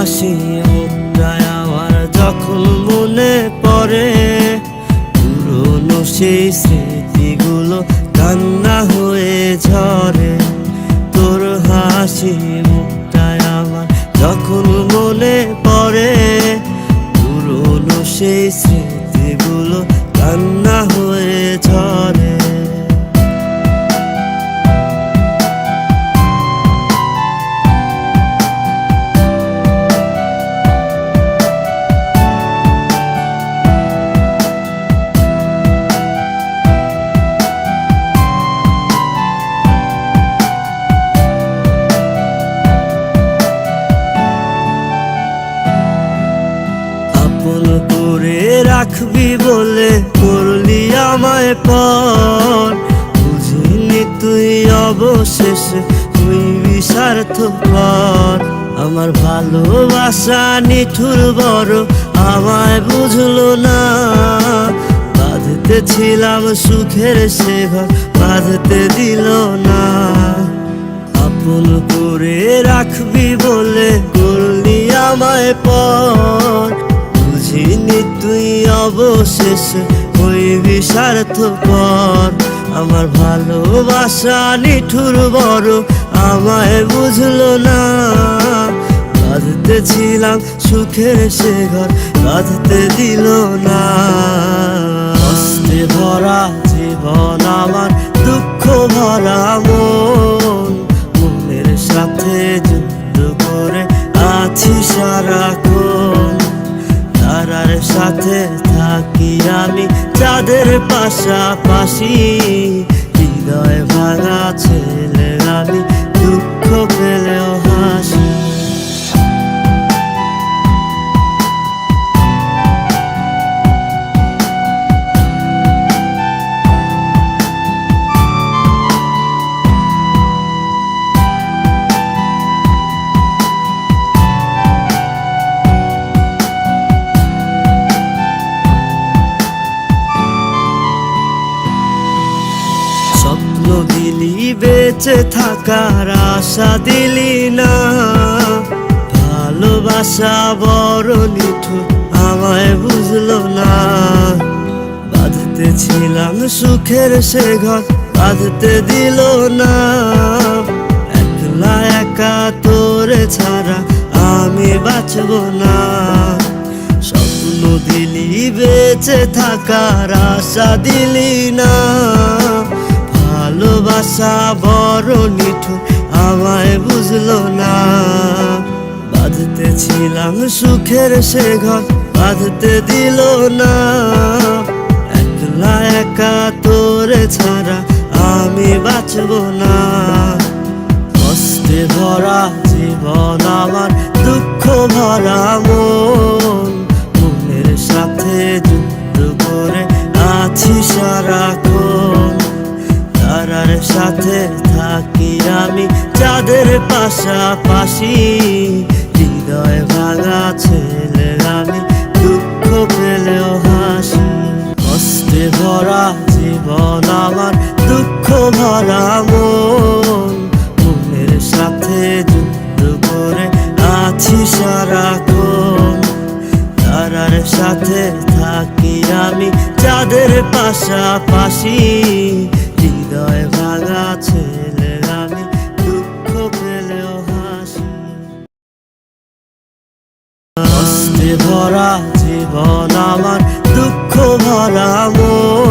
হাসি মুখটায় আমার যখন মনে পড়ে, পুরনো সেই স্মৃতিগুলো কান্না হয়ে ঝরে। তোর হাসি মুখটায় আমার যখন মনে পড়ে, পুরনো সেই স্মৃতিগুলো কান্না হয়ে ঝরে। আপন করে রাখবি বলে করলি আমায় পর, বুঝিনি তুই অবশেষে হইবি স্বার্থপর। আমার ভালোবাসা নিঠুর বড় আমায় বুঝলো না, বাঁধতে ছিলাম সুখের সে ঘর বাঁধতে দিল না। আপন করে রাখবি বলে করলি আমায় পর, বুঝিনি তুই অবশেষে হইবি স্বার্থপর। আমার ভালোবাসা নিঠুর বড় আমায় বুঝলো না, বাঁধতে ছিলাম সুখের সে ঘর বাঁধতে দিল না। কষ্টে ভরা জীবন আমার দুঃখ ভরা মন, মনের সাথে যুদ্ধ করে আছি সারাক্ষণ। তারার সাথে থাকি আমি চাঁদের পাশাপাশি, হৃদয় ভাঙা ছেলে আমি দুঃখ পেলেও হাসি। স্বপ্ন দিলি বেঁচে থাকার আশা দিলি না, ভালোবাসা বড় নিঠুর আমায় বুঝলো না। বাঁধতে ছিলাম সুখের সে ঘর বাঁধতে দিল না। একলা একা তোরে ছাড়া আমি বাঁচব না। স্বপ্ন দিলি বেঁচে থাকার আশা দিলি না, ভালোবাসা বড় নিঠুর আমায় বুঝলো না। বাঁধতে ছিলাম সুখের সে ঘর বাঁধতে দিল না। একলা একা তোরে ছাড়া আমি বাঁচব না। কষ্টে ভরা জীবন আমার দুঃখ ভরা মন, মনের সাথে যুদ্ধ করে আছি সারাক্ষণ। তারার সাথে থাকি আমি চাঁদের পাশাপাশি, হৃদয় ভাঙা ছেলে আমি দুঃখ পেলেও হাসি। কষ্টে ভরা জীবন আমার দুঃখ ভরা মন, মনের সাথে যুদ্ধ করে আছি সারাক্ষণ। তারার সাথে থাকি আমি চাঁদের পাশাপাশি, হৃদয় ভাঙা ছেলে আমি দুঃখ পেলেও হাসি। কষ্টে ভরা জীবন আমার দুঃখ ভরা মন,